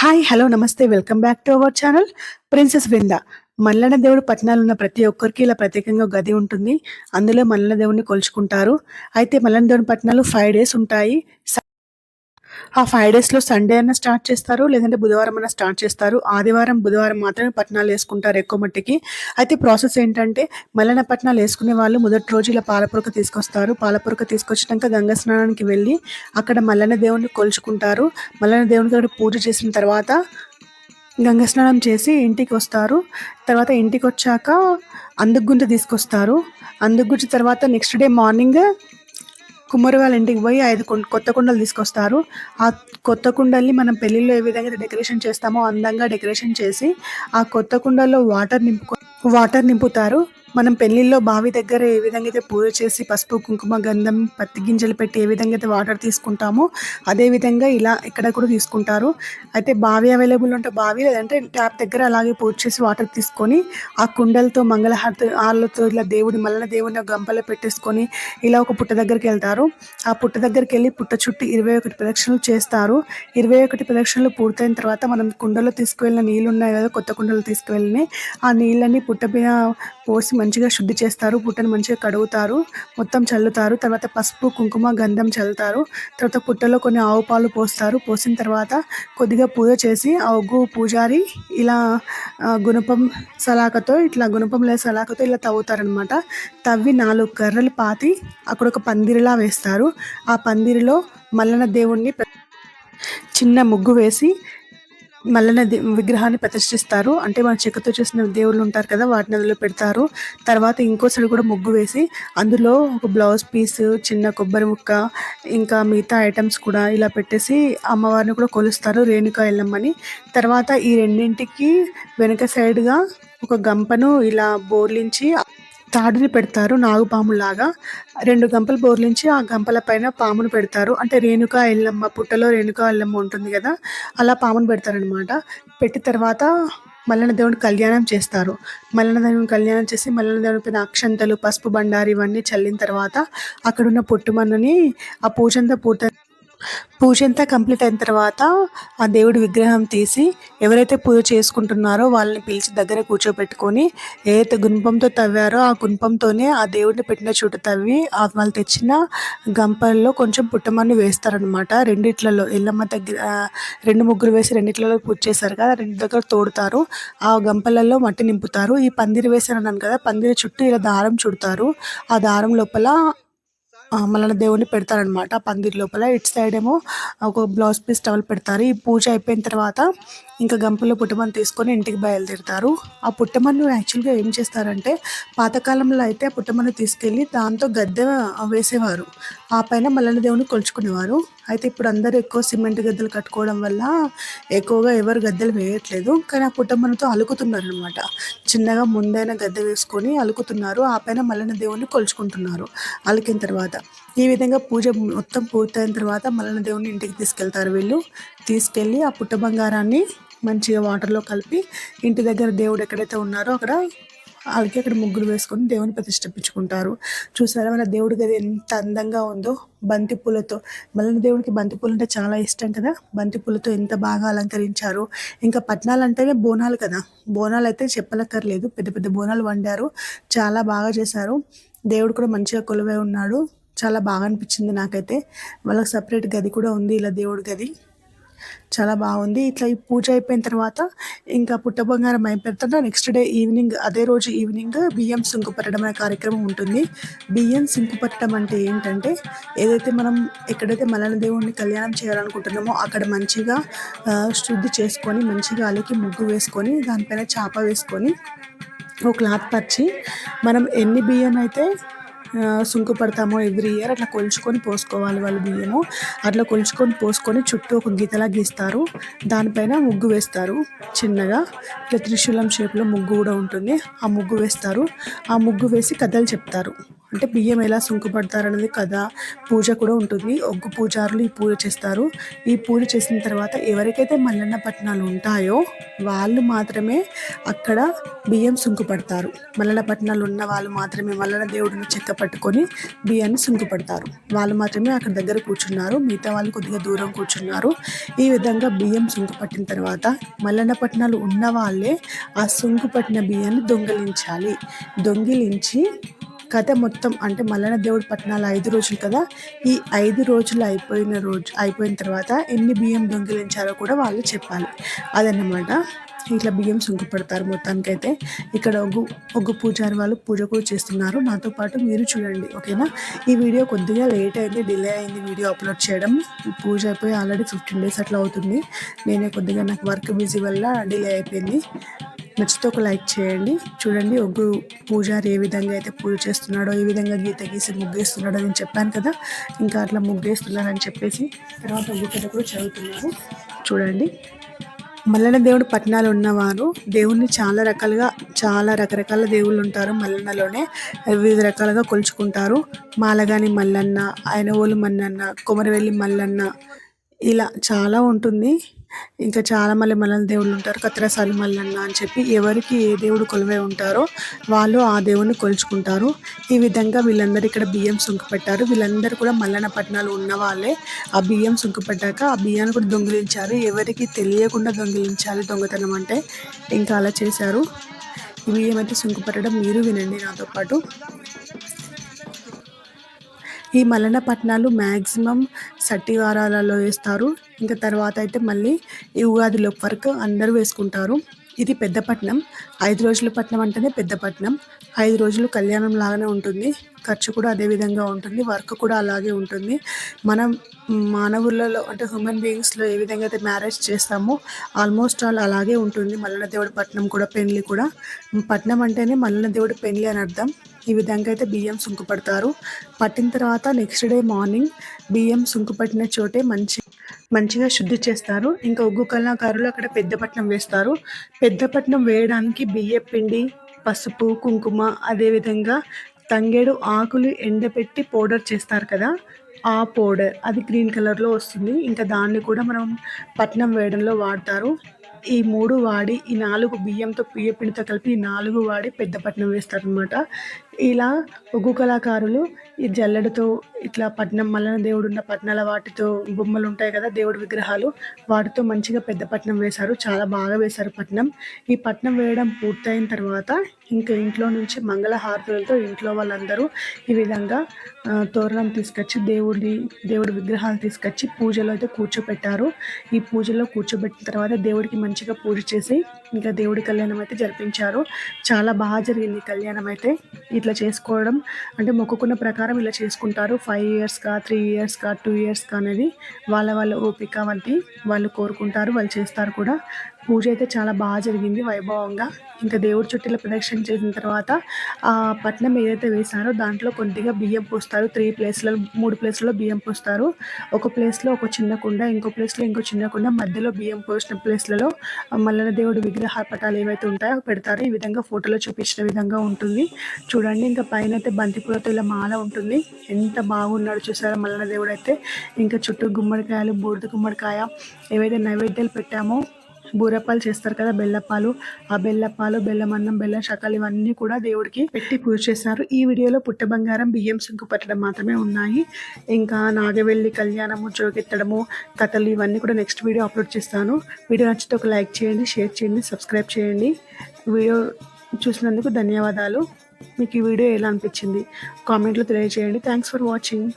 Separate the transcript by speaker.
Speaker 1: Hi hello నమస్తే welcome back to our channel princess Brinda. Mallanna దేవుడు పట్టణాలు ఉన్న ప్రతి ఒక్కరికి ఇలా ప్రత్యేకంగా గది ఉంటుంది. అందులో మల్లన్న దేవుడిని కొలుచుకుంటారు. అయితే మల్లన్న దేవుని పట్టణాలు 5 డేస్ ఉంటాయి. ఆ 5 డేస్లో సండే అన్న స్టార్ట్ చేస్తారు, లేదంటే బుధవారం అన్న స్టార్ట్ చేస్తారు. ఆదివారం బుధవారం మాత్రమే పట్టణాలు వేసుకుంటారు ఎక్కువ మట్టికి. అయితే ప్రాసెస్ ఏంటంటే, మల్లన్న పట్టణాలు వేసుకునే వాళ్ళు మొదటి రోజు ఇలా పాలపురక తీసుకొస్తారు. పాలపురక తీసుకొచ్చినాక గంగా స్నానానికి వెళ్ళి అక్కడ మల్లన్న దేవుడిని కొలుచుకుంటారు. మల్లన్న దేవునికి అక్కడ పూజ చేసిన తర్వాత గంగా స్నానం చేసి ఇంటికి వస్తారు. తర్వాత ఇంటికి వచ్చాక అందుగుంట తీసుకొస్తారు. అందుగుంట తర్వాత నెక్స్ట్ డే మార్నింగ్ కుమ్మరి వాళ్ళ ఇంటికి పోయి 5 కొత్త కుండలు తీసుకొస్తారు. ఆ కొత్త కుండల్ని మనం పెళ్ళిళ్ళలో ఏ విధంగా డెకరేషన్ చేస్తామో అందంగా డెకరేషన్ చేసి ఆ కొత్త కుండల్లో వాటర్ నింపుతారు. మనం పెళ్ళిళ్ళలో బావి దగ్గర ఏ విధంగా అయితే పూజ చేసి పసుపు కుంకుమ గంధం పత్తి గింజలు పెట్టి ఏ విధంగా అయితే వాటర్ తీసుకుంటామో అదే విధంగా ఇలా ఇక్కడ కూడా తీసుకుంటారు. అయితే బావి అవైలబుల్ ఉంటే బావి, లేదంటే ట్యాప్ దగ్గర అలాగే పూజ చేసి వాటర్ తీసుకొని ఆ కుండలతో మంగళహారతులతో ఇలా మల్లన్న దేవుడిని గంపలో పెట్టేసుకొని ఇలా ఒక పుట్ట దగ్గరికి వెళ్తారు. ఆ పుట్ట దగ్గరికి వెళ్ళి పుట్ట చుట్టూ 21 ప్రదక్షిణలు చేస్తారు. 21 ప్రదక్షిణలు పూర్తయిన తర్వాత మనం కుండలో తీసుకువెళ్ళిన నీళ్ళు ఉన్నాయి కదా, కొత్త కుండలు తీసుకువెళ్ళినాయి, ఆ నీళ్ళని పుట్ట మీద పోసి మంచిగా శుద్ధి చేస్తారు. పుట్టను మంచిగా కడుగుతారు, మొత్తం చల్లుతారు. తర్వాత పసుపు కుంకుమ గంధం చల్లుతారు. తర్వాత పుట్టలో కొన్ని ఆవు పాలు పోస్తారు. పోసిన తర్వాత కొద్దిగా పూజ చేసి ఆ ఒగ్గు పూజారి ఇలా గుణపం సలాకతో ఇలా తవ్వుతారనమాట. తవ్వి 4 కర్రలు పాతి అక్కడ ఒక పందిరిలా వేస్తారు. ఆ పందిరిలో మల్లన్న దేవుణ్ణి చిన్న ముగ్గు వేసి మల్లన్న విగ్రహాన్ని ప్రతిష్ఠిస్తారు. అంటే మన చెక్కతో చేసిన దేవుళ్ళు ఉంటారు కదా, వాటిని అందులో పెడతారు. తర్వాత ఇంకోసారి కూడా ముగ్గు వేసి అందులో ఒక బ్లౌజ్ పీస్, చిన్న కొబ్బరి ముక్క, ఇంకా మిగతా ఐటమ్స్ కూడా ఇలా పెట్టేసి అమ్మవారిని కూడా కొలుస్తారు, రేణుకా ఎల్లమ్మని. తర్వాత ఈ రెండింటికి వెనక సైడ్గా ఒక గంపను ఇలా బోర్లించి తాడుని పెడతారు, నాగుపాములాగా 2 గంపలు బోర్లించి ఆ గంపల పైన పామును పెడతారు. అంటే రేణుకా ఎల్లమ్మ, పుట్టలో రేణుకా ఎల్లమ్మ ఉంటుంది కదా, అలా పామును పెడతారనమాట. పెట్టిన తర్వాత మల్లన్న దేవుని కళ్యాణం చేస్తారు. మల్లన్న దేవుని కళ్యాణం చేసి మల్లన్న దేవుని పైన అక్షంతలు, పసుపు బండారి ఇవన్నీ చల్లిన తర్వాత అక్కడున్న పొట్టుమన్నని ఆ పూజ అంతా కంప్లీట్ అయిన తర్వాత ఆ దేవుడి విగ్రహం తీసి ఎవరైతే పూజ చేసుకుంటున్నారో వాళ్ళని పిలిచి దగ్గర కూర్చోబెట్టుకొని ఏదైతే గుణపంతో తవ్వారో ఆ గుణపంతోనే ఆ దేవుడిని పెట్టిన చోట తవ్వి వాళ్ళు తెచ్చిన గంపల్లో కొంచెం పుట్టమన్ను వేస్తారనమాట. రెండిట్లలో ఎల్లమ్మ దగ్గర 2 ముగ్గురు వేసి రెండిట్లలో పూజ చేశారు కదా, 2 దగ్గర తోడుతారు. ఆ గంపలలో మట్టి నింపుతారు. ఈ పందిరి వేశారన్నాను కదా, పందిరి చుట్టూ ఇలా దారం చుడతారు. ఆ దారం లోపల మల్లన్న దేవుడిని పెడతారనమాట. పందిరి లోపల ఇటు సైడ్ ఏమో ఒక బ్లౌజ్ పీస్ టవల్ పెడతారు. ఈ పూజ అయిపోయిన తర్వాత ఇంకా గంపలో పుట్టమన్ను తీసుకొని ఇంటికి బయలుదేరుతారు. ఆ పుట్టమన్ను యాక్చువల్గా ఏం చేస్తారంటే, పాతకాలంలో అయితే ఆ పుట్టమన్ను తీసుకెళ్ళి దాంతో గద్దె వేసేవారు, ఆ పైన మల్లన్న దేవుని కొలుచుకునేవారు. అయితే ఇప్పుడు అందరూ ఎక్కువ సిమెంట్ గద్దెలు కట్టుకోవడం వల్ల ఎక్కువగా ఎవరు గద్దెలు వేయట్లేదు, కానీ ఆ పుట్టమన్నుతో అలుకుతున్నారు అనమాట. చిన్నగా ముందైన గద్దె వేసుకొని అలుకుతున్నారు, ఆ పైన మల్లన్న దేవుని కొలుచుకుంటున్నారు. అలికిన తర్వాత ఈ విధంగా పూజ మొత్తం పూర్తయిన తర్వాత మల్లన్న దేవుని ఇంటికి తీసుకెళ్తారు. వీళ్ళు తీసుకెళ్ళి ఆ పుట్ట బంగారాన్ని మంచిగా వాటర్లో కలిపి ఇంటి దగ్గర దేవుడు ఎక్కడైతే ఉన్నారో అక్కడ అక్కడ ముగ్గురు వేసుకొని దేవుని ప్రతిష్ఠించుకుంటారు. చూసారా మన దేవుడి గది ఎంత అందంగా ఉందో, బంతి పూలతో. మల్లన్న దేవుడికి బంతి పూలు అంటే చాలా ఇష్టం కదా, బంతి పూలతో ఎంత బాగా అలంకరించారు. ఇంకా పట్నాలు అంటేనే బోనాలు కదా, బోనాలు అయితే చెప్పలక్కర్లేదు, పెద్ద పెద్ద బోనాలు వండారు, చాలా బాగా చేశారు. దేవుడు కూడా మంచిగా కొలువై ఉన్నాడు, చాలా బాగా అనిపించింది నాకైతే. వాళ్ళకి సపరేట్ గది కూడా ఉంది, ఇలా దేవుడి గది చాలా బాగుంది. ఇట్లా ఈ పూజ అయిపోయిన తర్వాత ఇంకా పుట్ట బంగారం అయిపోయిన తర్వాత నెక్స్ట్ డే ఈవినింగ్, అదే రోజు ఈవినింగ్ బియ్యం సింకుపట్టడం అనే కార్యక్రమం ఉంటుంది. బియ్యం సింకుపట్టడం అంటే ఏంటంటే, ఏదైతే మనం ఎక్కడైతే మల్లన్న దేవుడిని కళ్యాణం చేయాలనుకుంటున్నామో అక్కడ మంచిగా శుద్ధి చేసుకొని మంచిగా అలికి ముగ్గు వేసుకొని దానిపైన చాప వేసుకొని ఒక క్లాత్ పరిచి మనం ఎన్ని బియ్యం అయితే సుంకు పడతామో ఎవ్రీ ఇయర్ అట్లా కొలుచుకొని పోసుకోవాలి వాళ్ళు బియ్యము. అట్లా కొలుచుకొని పోసుకొని చుట్టూ ఒక గీతలా గీస్తారు, దానిపైన ముగ్గు వేస్తారు. చిన్నగా ఇట్లా త్రిశూలం షేప్లో ముగ్గు కూడా ఉంటుంది, ఆ ముగ్గు వేస్తారు. ఆ ముగ్గు వేసి కథలు చెప్తారు. అంటే బియ్యం ఎలా సుంకుపడతారనేది కథ, పూజ కూడా ఉంటుంది. ఒగ్గు పూజారులు ఈ పూజ చేస్తారు. ఈ పూజ చేసిన తర్వాత ఎవరికైతే మల్లన్న పట్నాలు ఉంటాయో వాళ్ళు మాత్రమే అక్కడ బియ్యం సుంకుపడతారు. మల్లన్న పట్నాలు ఉన్న వాళ్ళు మాత్రమే మల్లన్న దేవుడిని చెక్క పట్టుకొని బియ్యాన్ని సుంకుపడతారు. వాళ్ళు మాత్రమే అక్కడ దగ్గర కూర్చున్నారు, మిగతా వాళ్ళు కొద్దిగా దూరం కూర్చున్నారు. ఈ విధంగా బియ్యం సుంకు పట్టిన తర్వాత మల్లన్న పట్నాలు ఉన్న వాళ్ళే ఆ సుంకు పట్టిన బియ్యాన్ని దొంగిలించి కథ మొత్తం అంటే మల్లన్న దేవుడి పట్నాలు 5 రోజులు కదా, ఈ 5 రోజులు అయిపోయిన తర్వాత ఎన్ని బియ్యం దొంగిలించారో కూడా వాళ్ళు చెప్పాలి. అదన్నమాట. ఇట్లా బియ్యం సుంకు పెడతారు. మొత్తానికైతే ఇక్కడ ఒగ్గు పూజారి వాళ్ళు పూజ కూడా చేస్తున్నారు. నాతో పాటు మీరు చూడండి, ఓకేనా. ఈ వీడియో కొద్దిగా లేట్ అయింది, డిలే అయింది వీడియో అప్లోడ్ చేయడం. ఈ పూజ అయిపోయి ఆల్రెడీ 15 days అట్లా అవుతుంది. నేనే కొద్దిగా నాకు వర్క్ బిజీ వల్ల డిలే అయిపోయింది. నచ్చితే ఒక లైక్ చేయండి. చూడండి ఒగ్గు పూజారి ఏ విధంగా అయితే పూజ చేస్తున్నాడో, ఏ విధంగా గీత గీసి ముగ్గేస్తున్నాడో నేను చెప్పాను కదా, ఇంకా అట్లా ముగ్గేస్తున్నారని చెప్పేసి తర్వాత ఒగ్గు కథ కూడా చదువుతున్నారు. చూడండి, మల్లన్న దేవుడు పట్నాలు ఉన్నవారు దేవుణ్ణి చాలా రకరకాల దేవుళ్ళు ఉంటారు. మల్లన్నలోనే వివిధ రకాలుగా కొలుచుకుంటారు. మాలగాని మల్లన్న, ఆయనవోలు మల్లన్న, కొమరవెల్లి మల్లన్న, ఇలా చాలా ఉంటుంది. ఇంకా చాలా మల్లన్న దేవుళ్ళు ఉంటారు. కత్రసాని మల్లన్న అని చెప్పి ఎవరికి ఏ దేవుడు కొలువై ఉంటారో వాళ్ళు ఆ దేవుడిని కొలుచుకుంటారు. ఈ విధంగా వీళ్ళందరూ ఇక్కడ బియ్యం సుంకు పెట్టారు. వీళ్ళందరూ కూడా మల్లన్న పట్నాలు ఉన్న వాళ్ళే. ఆ బియ్యం సుంకు పెట్టాక ఆ బియ్యాన్ని కూడా దొంగిలించారు. ఎవరికి తెలియకుండా దొంగిలించాలి దొంగతనం అంటే, ఇంకా అలా చేశారు. ఈ బియ్యం అయితే సుంకు పెట్టడం మీరు వినండి నాతో పాటు. ఈ మల్లన్న పట్నాలు మ్యాక్సిమం సట్టివారాలలో వేస్తారు. ఇంకా తర్వాత అయితే మళ్ళీ ఈ ఉగాదిలోపు వరకు అందరూ వేసుకుంటారు. ఇది పెద్ద పట్నం. 5 రోజుల పట్నం అంటేనే పెద్ద పట్నం. 5 రోజులు కళ్యాణం లాగానే ఉంటుంది. ఖర్చు కూడా అదే విధంగా ఉంటుంది, వర్క్ కూడా అలాగే ఉంటుంది. మనం మానవులలో అంటే హ్యూమన్ బీయింగ్స్లో ఏ విధంగా అయితే మ్యారేజ్ చేస్తామో ఆల్మోస్ట్ అలాగే ఉంటుంది మల్లన్న దేవుడి పట్నం కూడా, పెళ్ళి కూడా. పట్నం అంటేనే మల్లన్న దేవుడి పెళ్ళి అని అర్థం. ఈ విధంగా అయితే బియ్యం సుంకు పడతారు. పట్టిన తర్వాత నెక్స్ట్ డే మార్నింగ్ బియ్యం సుంకు పట్టిన చోటే మంచిగా శుద్ధి చేస్తారు. ఇంకా ఒగ్గు కళాకారులు అక్కడ పెద్ద పట్నం వేస్తారు. పెద్ద పట్నం వేయడానికి బియ్యం పిండి, పసుపు, కుంకుమ, అదేవిధంగా తంగేడు ఆకులు ఎండబెట్టి పౌడర్ చేస్తారు కదా, ఆ పౌడర్ అది గ్రీన్ కలర్లో వస్తుంది. ఇంకా దాన్ని కూడా మనం పట్నం వేయడంలో వాడతారు. ఈ 3 వాడి, ఈ 4 బియ్యంతో బియ్య పిండితో కలిపి ఈ 4 వాడి పెద్ద పట్నం వేస్తారనమాట. ఇలా ఒగ్గు కళాకారులు ఈ జల్లెడతో ఇట్లా పట్నం మల్లన్న దేవుడు ఉన్న పట్నాల వాటితో బొమ్మలు ఉంటాయి కదా, దేవుడి విగ్రహాలు, వాటితో మంచిగా పెద్ద పట్నం వేశారు. చాలా బాగా వేశారు పట్నం. ఈ పట్నం వేయడం పూర్తయిన తర్వాత ఇంకా ఇంట్లో నుంచి మంగళ హారతులతో ఇంట్లో వాళ్ళందరూ ఈ విధంగా తోరణం తీసుకొచ్చి దేవుడి విగ్రహాలు తీసుకొచ్చి పూజలో అయితే కూర్చోపెట్టారు. ఈ పూజలో కూర్చోబెట్టిన తర్వాత దేవుడికి మంచిగా పూజ చేసి ఇంకా దేవుడి కళ్యాణం అయితే జరిపించారు. చాలా బాగా జరిగింది కళ్యాణం అయితే. ఇట్లా చేసుకోవడం అంటే మొక్కుకున్న ప్రకారం ఇలా చేసుకుంటారు. 5 yearsకా, 3 yearsకా, 2 yearsకా అనేది వాళ్ళ ఓపిక వంటి వాళ్ళు కోరుకుంటారు, వాళ్ళు చేస్తారు కూడా. పూజ అయితే చాలా బాగా జరిగింది వైభవంగా. ఇంకా దేవుడి చుట్టూల ప్రదక్షిణ చేసిన తర్వాత ఆ పట్నం ఏదైతే వేశారో దాంట్లో కొద్దిగా బియ్యం పోస్తారు. 3 ప్లేస్లలో బియ్యం పోస్తారు. ఒక ప్లేస్లో ఒక చిన్న కుండ, ఇంకో ప్లేస్లో ఇంకో చిన్న కుండ, మధ్యలో బియ్యం పోసిన ప్లేస్లలో మల్లన్న దేవుడి విగ్రహ పటాలు ఏవైతే ఉంటాయో పెడతారు. ఈ విధంగా ఫోటోలో చూపించిన విధంగా ఉంటుంది. చూడండి, ఇంకా పైన అయితే బంతిపూలతో ఇలా మాల ఉంటుంది. ఎంత బాగున్నాడు చూసారా మల్లన్న దేవుడు అయితే. ఇంకా చుట్టూ గుమ్మడికాయలు, బూడిద గుమ్మడికాయ, ఏవైతే నైవేద్యాలు పెట్టామో బూరప్పాలు చేస్తారు కదా, బెల్లప్పాలు, ఆ బెల్లప్పాలు, బెల్లమన్నం, బెల్లం షకాలు ఇవన్నీ కూడా దేవుడికి పెట్టి పూజ చేస్తారు. ఈ వీడియోలో పుట్ట బంగారం, బియ్యం సుంకు పట్టడం మాత్రమే ఉన్నాయి. ఇంకా నాగవెల్లి కళ్యాణము, జోగెత్తడము, కథలు ఇవన్నీ కూడా నెక్స్ట్ వీడియో అప్లోడ్ చేస్తాను. వీడియో నచ్చితే ఒక లైక్ చేయండి, షేర్ చేయండి, సబ్స్క్రైబ్ చేయండి. వీడియో చూసినందుకు ధన్యవాదాలు. మీకు ఈ వీడియో ఎలా అనిపించింది కామెంట్లో తెలియజేయండి. Thanks for watching.